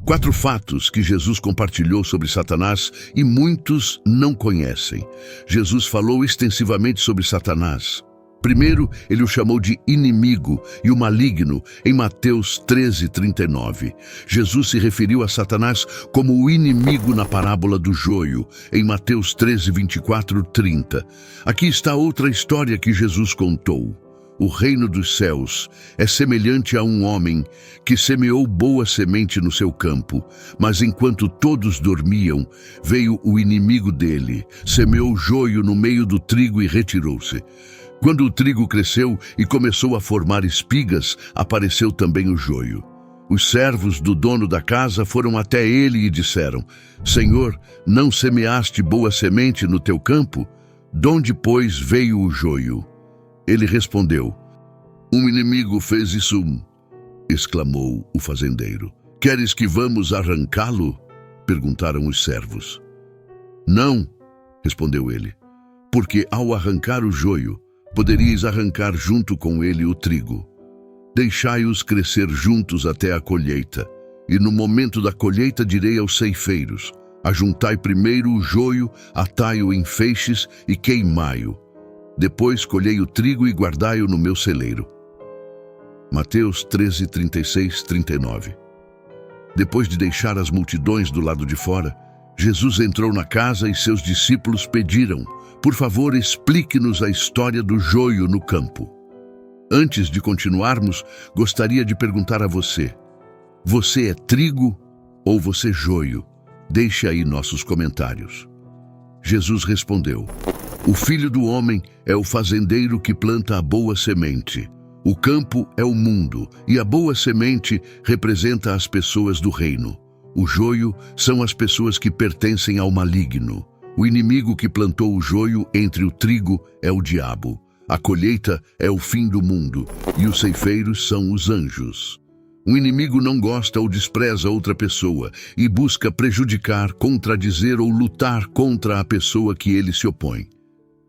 4 fatos que Jesus compartilhou sobre Satanás e muitos não conhecem. Jesus falou extensivamente sobre Satanás. Primeiro, ele o chamou de inimigo e o maligno em Mateus 13:39. Jesus se referiu a Satanás como o inimigo na parábola do joio, em Mateus 13:24-30. Aqui está outra história que Jesus contou. O reino dos céus é semelhante a um homem que semeou boa semente no seu campo, mas enquanto todos dormiam, veio o inimigo dele, semeou joio no meio do trigo e retirou-se. Quando o trigo cresceu e começou a formar espigas, apareceu também o joio. Os servos do dono da casa foram até ele e disseram: Senhor, não semeaste boa semente no teu campo? Donde, pois, veio o joio? Ele respondeu: Um inimigo fez isso, exclamou o fazendeiro. Queres que vamos arrancá-lo? Perguntaram os servos. Não, respondeu ele, porque ao arrancar o joio, poderíeis arrancar junto com ele o trigo. Deixai-os crescer juntos até a colheita, e no momento da colheita direi aos ceifeiros: ajuntai primeiro o joio, atai-o em feixes e queimai-o. Depois colhei o trigo e guardai-o no meu celeiro. Mateus 13:36-39. Depois de deixar as multidões do lado de fora, Jesus entrou na casa e seus discípulos pediram: por favor, explique-nos a história do joio no campo. Antes de continuarmos, gostaria de perguntar a você: você é trigo ou você joio? Deixe aí nossos comentários. Jesus respondeu: o Filho do Homem é o fazendeiro que planta a boa semente. O campo é o mundo, e a boa semente representa as pessoas do reino. O joio são as pessoas que pertencem ao maligno. O inimigo que plantou o joio entre o trigo é o diabo. A colheita é o fim do mundo, e os ceifeiros são os anjos. O inimigo não gosta ou despreza outra pessoa e busca prejudicar, contradizer ou lutar contra a pessoa que ele se opõe.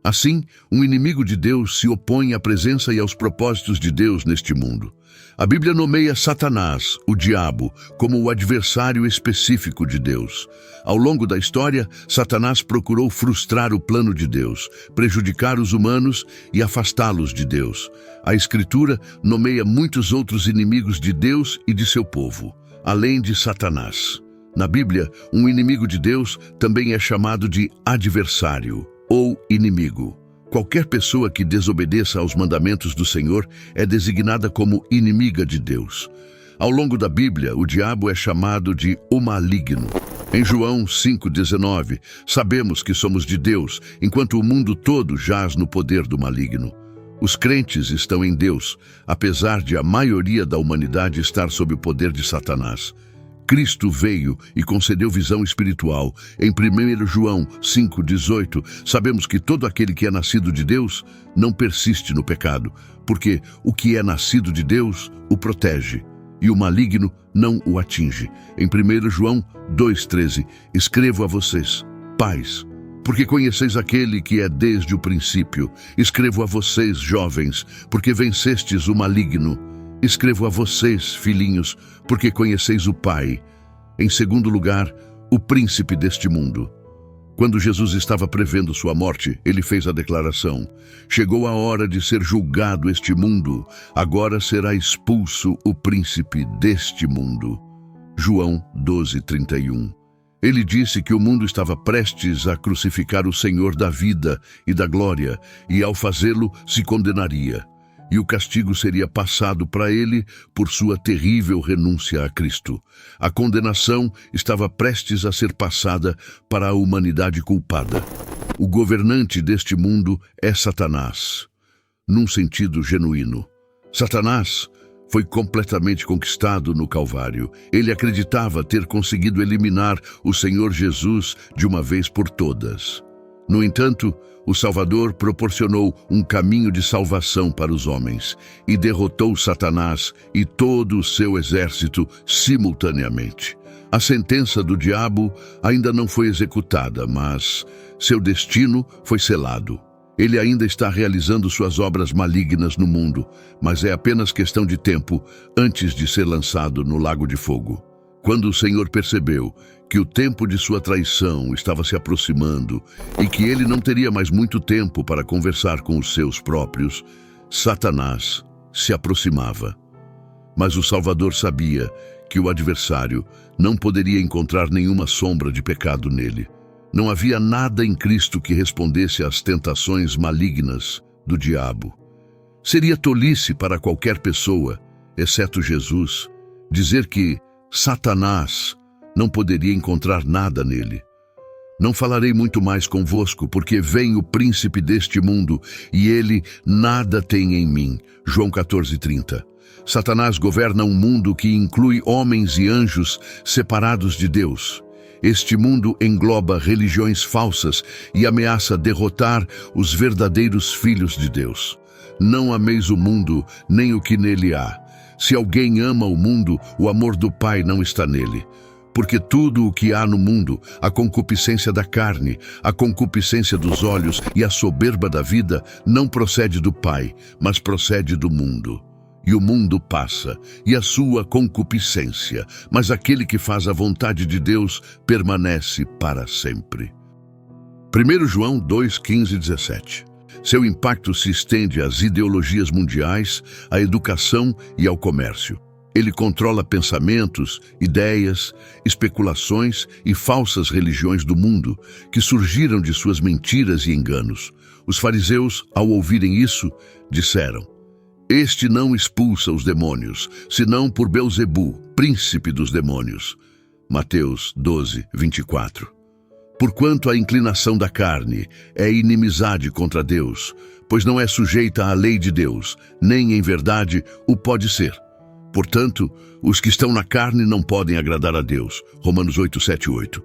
Assim, um inimigo de Deus se opõe à presença e aos propósitos de Deus neste mundo. A Bíblia nomeia Satanás, o diabo, como o adversário específico de Deus. Ao longo da história, Satanás procurou frustrar o plano de Deus, prejudicar os humanos e afastá-los de Deus. A Escritura nomeia muitos outros inimigos de Deus e de seu povo, além de Satanás. Na Bíblia, um inimigo de Deus também é chamado de adversário ou inimigo. Qualquer pessoa que desobedeça aos mandamentos do Senhor é designada como inimiga de Deus. Ao longo da Bíblia, o diabo é chamado de o maligno. Em João 5,19, sabemos que somos de Deus, enquanto o mundo todo jaz no poder do maligno. Os crentes estão em Deus, apesar de a maioria da humanidade estar sob o poder de Satanás. Cristo veio e concedeu visão espiritual. Em 1 João 5,18, sabemos que todo aquele que é nascido de Deus não persiste no pecado, porque o que é nascido de Deus o protege, e o maligno não o atinge. Em 1 João 2,13, escrevo a vocês, pais, porque conheceis aquele que é desde o princípio. Escrevo a vocês, jovens, porque vencestes o maligno. Escrevo a vocês, filhinhos, porque conheceis o Pai. Em segundo lugar, o príncipe deste mundo. Quando Jesus estava prevendo sua morte, ele fez a declaração: chegou a hora de ser julgado este mundo, agora será expulso o príncipe deste mundo. João 12:31. Ele disse que o mundo estava prestes a crucificar o Senhor da vida e da glória, e ao fazê-lo se condenaria. E o castigo seria passado para ele por sua terrível renúncia a Cristo. A condenação estava prestes a ser passada para a humanidade culpada. O governante deste mundo é Satanás, num sentido genuíno. Satanás foi completamente conquistado no Calvário. Ele acreditava ter conseguido eliminar o Senhor Jesus de uma vez por todas. No entanto, o Salvador proporcionou um caminho de salvação para os homens e derrotou Satanás e todo o seu exército simultaneamente. A sentença do diabo ainda não foi executada, mas seu destino foi selado. Ele ainda está realizando suas obras malignas no mundo, mas é apenas questão de tempo antes de ser lançado no lago de fogo. Quando o Senhor percebeu que o tempo de sua traição estava se aproximando e que ele não teria mais muito tempo para conversar com os seus próprios, Satanás se aproximava. Mas o Salvador sabia que o adversário não poderia encontrar nenhuma sombra de pecado nele. Não havia nada em Cristo que respondesse às tentações malignas do diabo. Seria tolice para qualquer pessoa, exceto Jesus, dizer que Satanás não poderia encontrar nada nele. Não falarei muito mais convosco, porque vem o príncipe deste mundo, e ele nada tem em mim. João 14:30. Satanás governa um mundo que inclui homens e anjos separados de Deus. Este mundo engloba religiões falsas e ameaça derrotar os verdadeiros filhos de Deus. Não ameis o mundo, nem o que nele há. Se alguém ama o mundo, o amor do Pai não está nele. Porque tudo o que há no mundo, a concupiscência da carne, a concupiscência dos olhos e a soberba da vida, não procede do Pai, mas procede do mundo. E o mundo passa, e a sua concupiscência, mas aquele que faz a vontade de Deus permanece para sempre. 1 João 2:15-17. Seu impacto se estende às ideologias mundiais, à educação e ao comércio. Ele controla pensamentos, ideias, especulações e falsas religiões do mundo, que surgiram de suas mentiras e enganos. Os fariseus, ao ouvirem isso, disseram: Este não expulsa os demônios, senão por Belzebu, príncipe dos demônios. Mateus 12:24. Porquanto a inclinação da carne é inimizade contra Deus, pois não é sujeita à lei de Deus, nem em verdade o pode ser. Portanto, os que estão na carne não podem agradar a Deus. Romanos 8:7-8.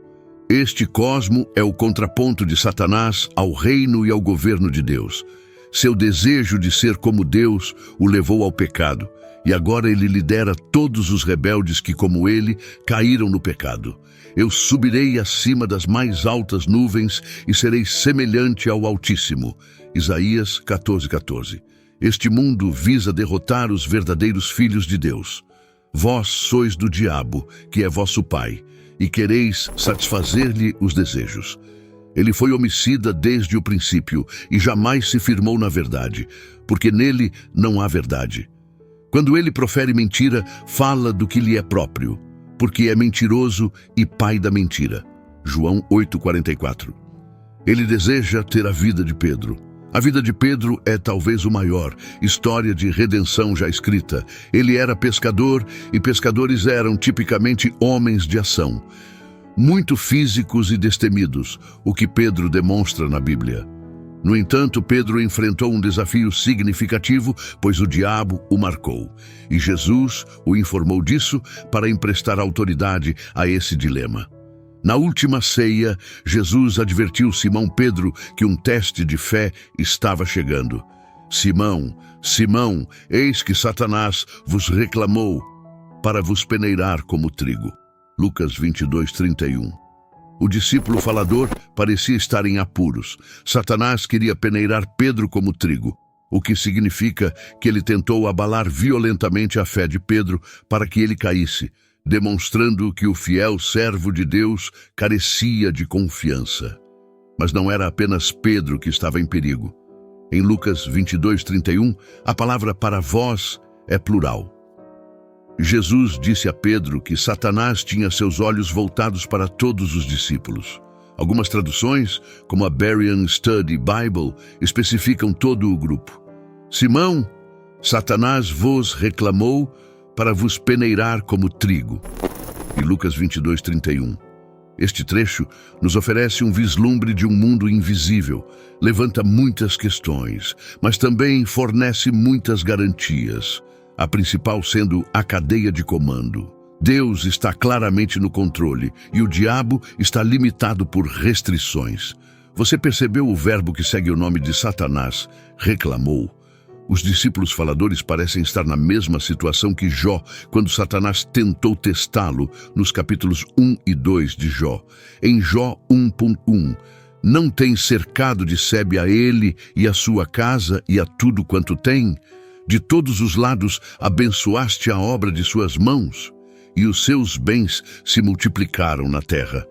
Este cosmo é o contraponto de Satanás ao reino e ao governo de Deus. Seu desejo de ser como Deus o levou ao pecado, e agora ele lidera todos os rebeldes que, como ele, caíram no pecado. Eu subirei acima das mais altas nuvens e serei semelhante ao Altíssimo. Isaías 14:14. Este mundo visa derrotar os verdadeiros filhos de Deus. Vós sois do diabo, que é vosso pai, e quereis satisfazer-lhe os desejos. Ele foi homicida desde o princípio e jamais se firmou na verdade, porque nele não há verdade. Quando ele profere mentira, fala do que lhe é próprio, porque é mentiroso e pai da mentira. João 8:44. Ele deseja ter a vida de Pedro. A vida de Pedro é talvez o maior história de redenção já escrita. Ele era pescador e pescadores eram tipicamente homens de ação, muito físicos e destemidos, o que Pedro demonstra na Bíblia. No entanto, Pedro enfrentou um desafio significativo, pois o diabo o marcou. E Jesus o informou disso para emprestar autoridade a esse dilema. Na última ceia, Jesus advertiu Simão Pedro que um teste de fé estava chegando. Simão, Simão, eis que Satanás vos reclamou para vos peneirar como trigo. Lucas 22:31. O discípulo falador parecia estar em apuros. Satanás queria peneirar Pedro como trigo, o que significa que ele tentou abalar violentamente a fé de Pedro para que ele caísse, demonstrando que o fiel servo de Deus carecia de confiança. Mas não era apenas Pedro que estava em perigo. Em Lucas 22:31, a palavra para vós é plural. Jesus disse a Pedro que Satanás tinha seus olhos voltados para todos os discípulos. Algumas traduções, como a Berean Study Bible, especificam todo o grupo. Simão, Satanás vos reclamou para vos peneirar como trigo. E Lucas 22:31. Este trecho nos oferece um vislumbre de um mundo invisível, levanta muitas questões, mas também fornece muitas garantias, a principal sendo a cadeia de comando. Deus está claramente no controle e o diabo está limitado por restrições. Você percebeu o verbo que segue o nome de Satanás, reclamou? Os discípulos faladores parecem estar na mesma situação que Jó, quando Satanás tentou testá-lo nos capítulos 1 e 2 de Jó. Em Jó 1:1, não tem cercado de sebe a ele e a sua casa e a tudo quanto tem? De todos os lados abençoaste a obra de suas mãos. e os seus bens se multiplicaram na terra.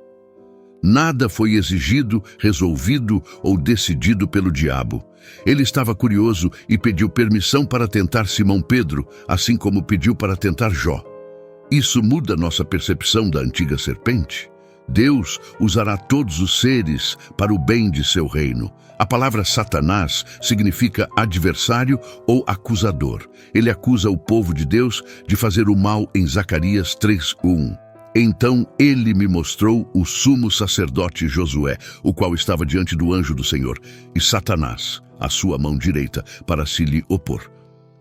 Nada foi exigido, resolvido ou decidido pelo diabo. Ele estava curioso e pediu permissão para tentar Simão Pedro, assim como pediu para tentar Jó. Isso muda nossa percepção da antiga serpente. Deus usará todos os seres para o bem de seu reino. A palavra Satanás significa adversário ou acusador. Ele acusa o povo de Deus de fazer o mal em Zacarias 3:1. Então ele me mostrou o sumo sacerdote Josué, o qual estava diante do anjo do Senhor, e Satanás, à sua mão direita, para se lhe opor.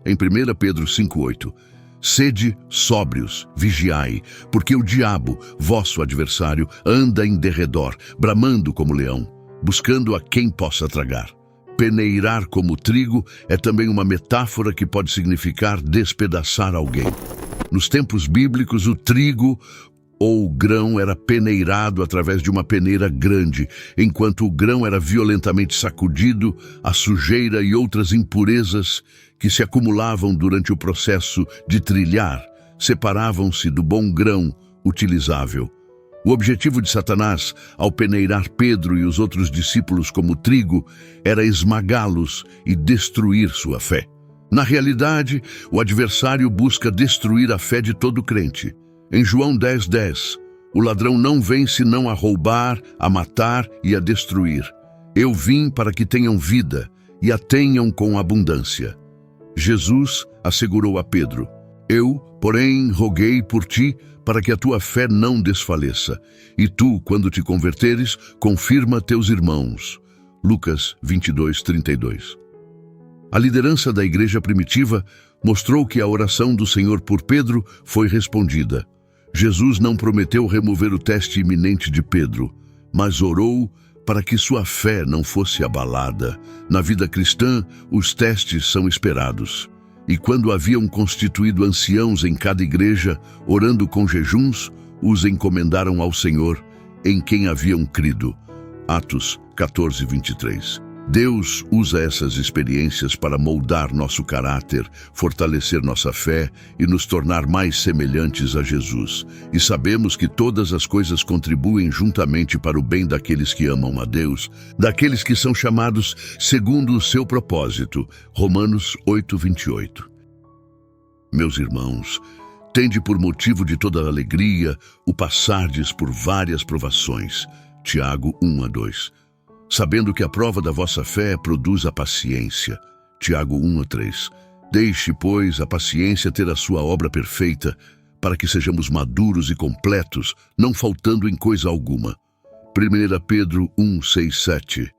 Em 1 Pedro 5:8, sede sóbrios, vigiai, porque o diabo, vosso adversário, anda em derredor, bramando como leão, buscando a quem possa tragar. Peneirar como trigo é também uma metáfora que pode significar despedaçar alguém. Nos tempos bíblicos, o trigo ou grão era peneirado através de uma peneira grande. Enquanto o grão era violentamente sacudido, a sujeira e outras impurezas que se acumulavam durante o processo de trilhar separavam-se do bom grão utilizável. O objetivo de Satanás, ao peneirar Pedro e os outros discípulos como trigo, era esmagá-los e destruir sua fé. Na realidade, o adversário busca destruir a fé de todo crente. Em João 10:10, o ladrão não vem senão a roubar, a matar e a destruir. Eu vim para que tenham vida e a tenham com abundância. Jesus assegurou a Pedro: eu, porém, roguei por ti para que a tua fé não desfaleça. E tu, quando te converteres, confirma teus irmãos. Lucas 22:32. A liderança da igreja primitiva mostrou que a oração do Senhor por Pedro foi respondida. Jesus não prometeu remover o teste iminente de Pedro, mas orou para que sua fé não fosse abalada. Na vida cristã, os testes são esperados. E quando haviam constituído anciãos em cada igreja, orando com jejuns, os encomendaram ao Senhor, em quem haviam crido. Atos 14:23. Deus usa essas experiências para moldar nosso caráter, fortalecer nossa fé e nos tornar mais semelhantes a Jesus. E sabemos que todas as coisas contribuem juntamente para o bem daqueles que amam a Deus, daqueles que são chamados segundo o seu propósito. Romanos 8:28. Meus irmãos, tende por motivo de toda alegria o passardes por várias provações. Tiago 1:2. Sabendo que a prova da vossa fé produz a paciência. Tiago 1:3. Deixe, pois, a paciência ter a sua obra perfeita, para que sejamos maduros e completos, não faltando em coisa alguma. 1 Pedro 1:6-7.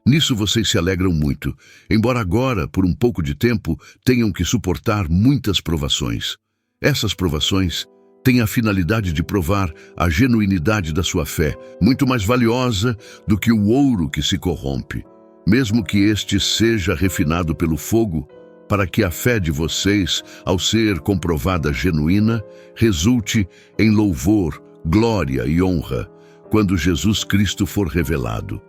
Nisso vocês se alegram muito, embora agora, por um pouco de tempo, tenham que suportar muitas provações. Essas provações tem a finalidade de provar a genuinidade da sua fé, muito mais valiosa do que o ouro que se corrompe, mesmo que este seja refinado pelo fogo, para que a fé de vocês, ao ser comprovada genuína, resulte em louvor, glória e honra, quando Jesus Cristo for revelado.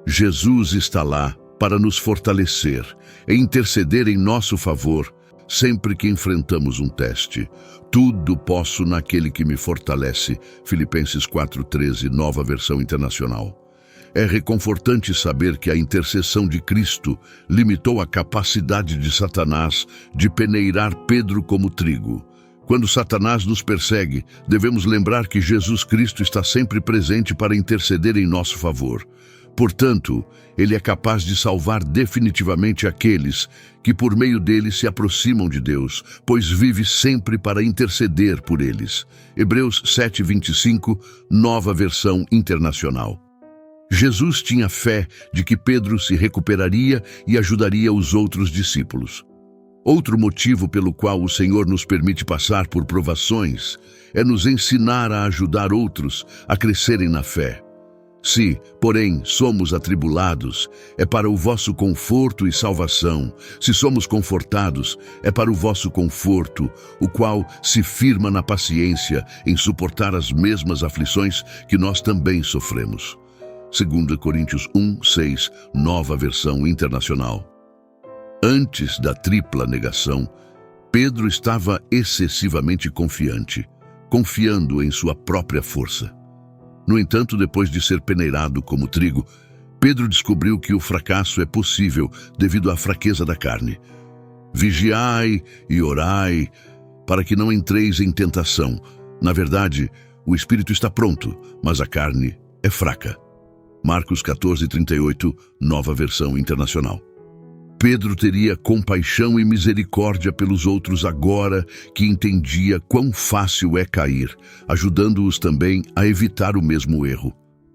Jesus está lá para nos fortalecer e interceder em nosso favor, sempre que enfrentamos um teste. Tudo posso naquele que me fortalece. Filipenses 4:13, Nova Versão Internacional. É reconfortante saber que a intercessão de Cristo limitou a capacidade de Satanás de peneirar Pedro como trigo. Quando Satanás nos persegue, devemos lembrar que Jesus Cristo está sempre presente para interceder em nosso favor. Portanto, ele é capaz de salvar definitivamente aqueles que por meio dele se aproximam de Deus, pois vive sempre para interceder por eles. Hebreus 7:25, Nova Versão Internacional. Jesus tinha fé de que Pedro se recuperaria e ajudaria os outros discípulos. Outro motivo pelo qual o Senhor nos permite passar por provações é nos ensinar a ajudar outros a crescerem na fé. Se, porém, somos atribulados, é para o vosso conforto e salvação. Se somos confortados, é para o vosso conforto, o qual se firma na paciência em suportar as mesmas aflições que nós também sofremos. 2 Coríntios 1:6, Nova Versão Internacional. Antes da tripla negação, Pedro estava excessivamente confiante. confiando em sua própria força. No entanto, depois de ser peneirado como trigo, Pedro descobriu que o fracasso é possível devido à fraqueza da carne. Vigiai e orai para que não entreis em tentação. Na verdade, o espírito está pronto, mas a carne é fraca. Marcos 14:38, Nova Versão Internacional. Pedro teria compaixão e misericórdia pelos outros agora que entendia quão fácil é cair, ajudando-os também a evitar o mesmo erro.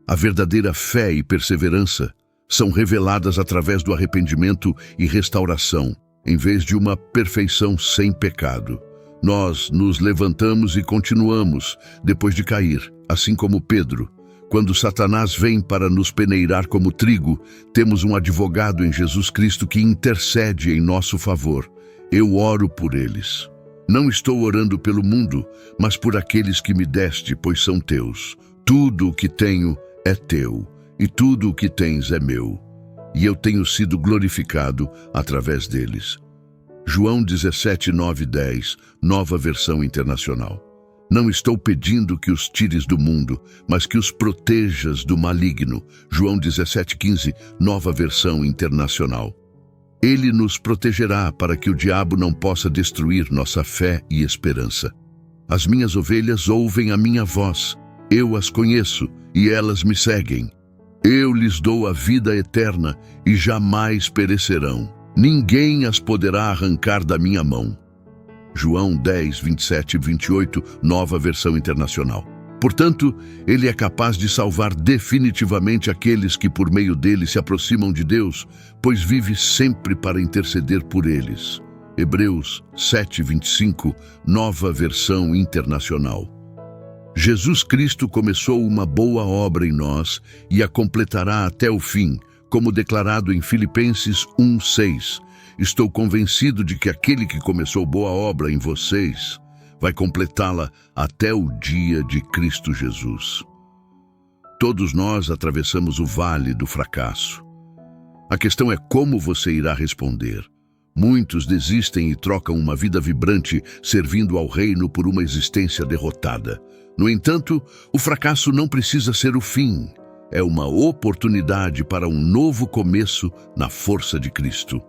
A verdadeira fé e perseverança são reveladas através do arrependimento e restauração, em vez de uma perfeição sem pecado. Nós nos levantamos e continuamos depois de cair, assim como Pedro. Quando Satanás vem para nos peneirar como trigo, temos um advogado em Jesus Cristo que intercede em nosso favor. Eu oro por eles. Não estou orando pelo mundo, mas por aqueles que me deste, pois são teus. Tudo o que tenho é teu, e tudo o que tens é meu. E eu tenho sido glorificado através deles. João 17:9-10, Nova Versão Internacional. Não estou pedindo que os tires do mundo, mas que os protejas do maligno. João 17:15, Nova Versão Internacional. Ele nos protegerá para que o diabo não possa destruir nossa fé e esperança. As minhas ovelhas ouvem a minha voz. Eu as conheço e elas me seguem. Eu lhes dou a vida eterna e jamais perecerão. Ninguém as poderá arrancar da minha mão. João 10:27-28, Nova Versão Internacional. Portanto, ele é capaz de salvar definitivamente aqueles que por meio dele se aproximam de Deus, pois vive sempre para interceder por eles. Hebreus 7:25, Nova Versão Internacional. Jesus Cristo começou uma boa obra em nós e a completará até o fim, como declarado em Filipenses 1:6. Estou convencido de que aquele que começou boa obra em vocês vai completá-la até o dia de Cristo Jesus. Todos nós atravessamos o vale do fracasso. A questão é como você irá responder. Muitos desistem e trocam uma vida vibrante servindo ao reino por uma existência derrotada. No entanto, o fracasso não precisa ser o fim. É uma oportunidade para um novo começo na força de Cristo.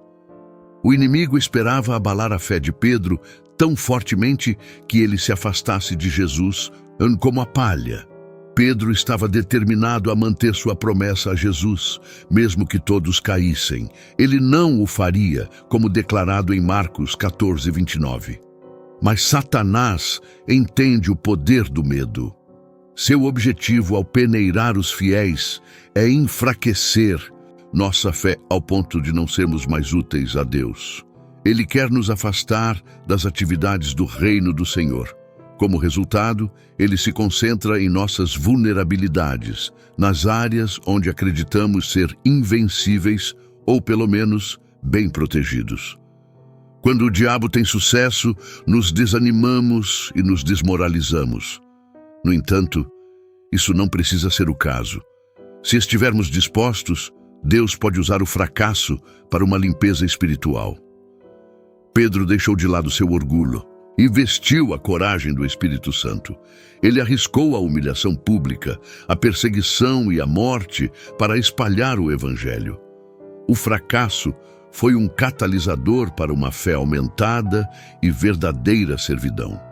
O inimigo esperava abalar a fé de Pedro tão fortemente que ele se afastasse de Jesus como a palha. Pedro estava determinado a manter sua promessa a Jesus, mesmo que todos caíssem. Ele não o faria, como declarado em Marcos 14:29. Mas Satanás entende o poder do medo. Seu objetivo ao peneirar os fiéis é enfraquecer nossa fé ao ponto de não sermos mais úteis a Deus. Ele quer nos afastar das atividades do reino do Senhor. Como resultado, ele se concentra em nossas vulnerabilidades, nas áreas onde acreditamos ser invencíveis ou, pelo menos, bem protegidos. Quando o diabo tem sucesso, nos desanimamos e nos desmoralizamos. No entanto, isso não precisa ser o caso. Se estivermos dispostos, Deus pode usar o fracasso para uma limpeza espiritual. Pedro deixou de lado seu orgulho e vestiu a coragem do Espírito Santo. Ele arriscou a humilhação pública, a perseguição e a morte para espalhar o Evangelho. O fracasso foi um catalisador para uma fé aumentada e verdadeira servidão.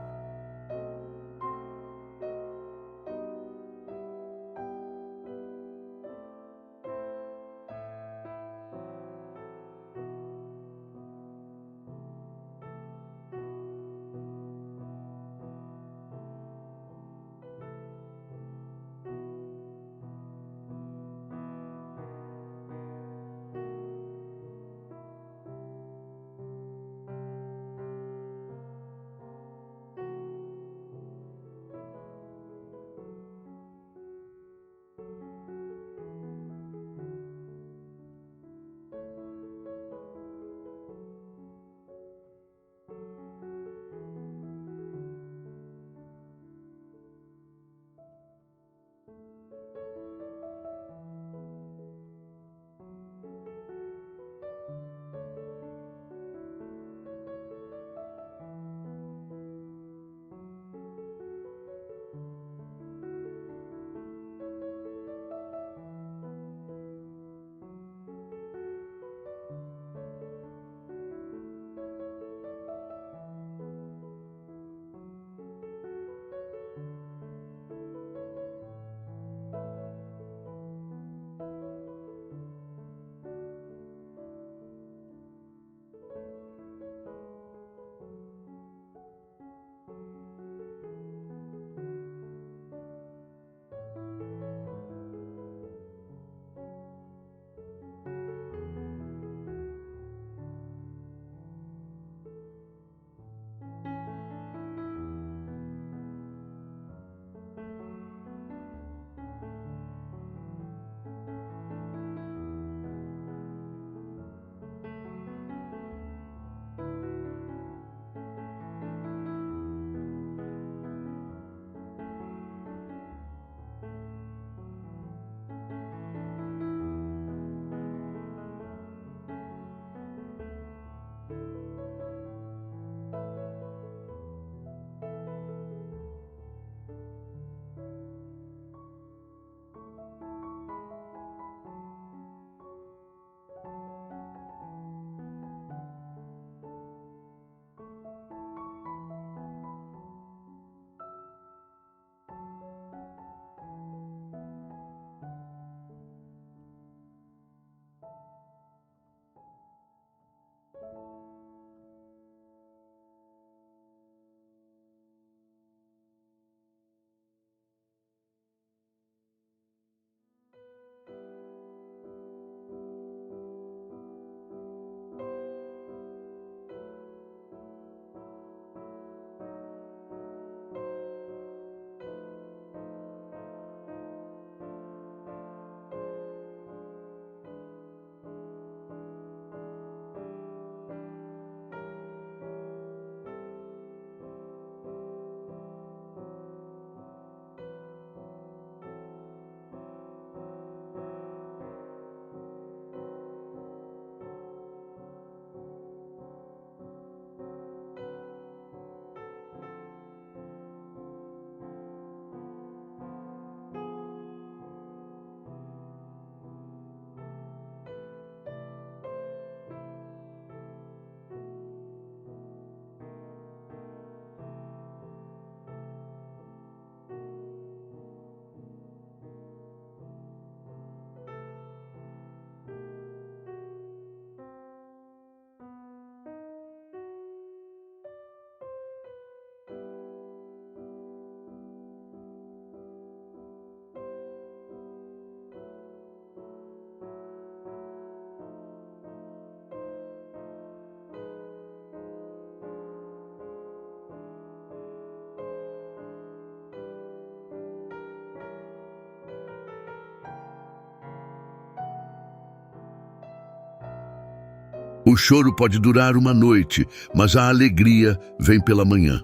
O choro pode durar uma noite, mas a alegria vem pela manhã.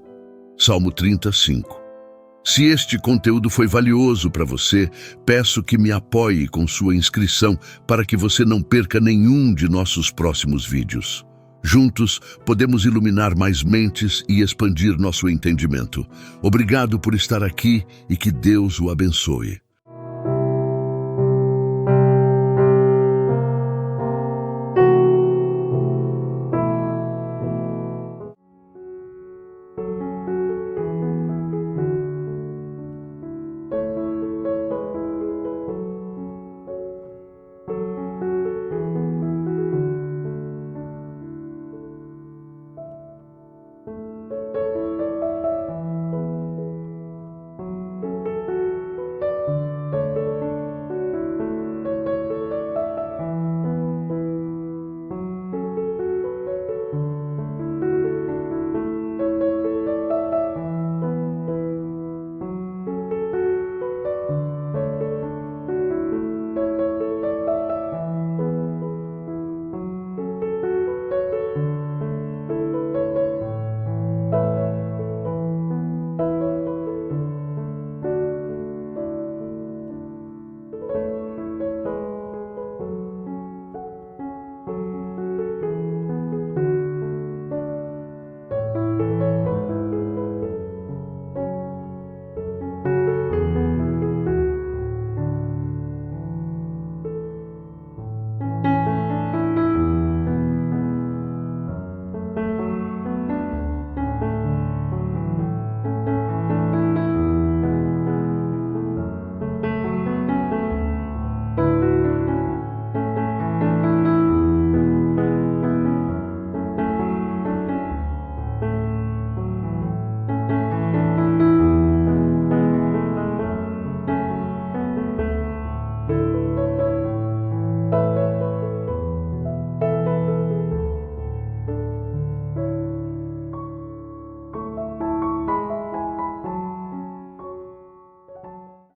Salmo 35. Se este conteúdo foi valioso para você, peço que me apoie com sua inscrição para que você não perca nenhum de nossos próximos vídeos. Juntos, podemos iluminar mais mentes e expandir nosso entendimento. Obrigado por estar aqui e que Deus o abençoe.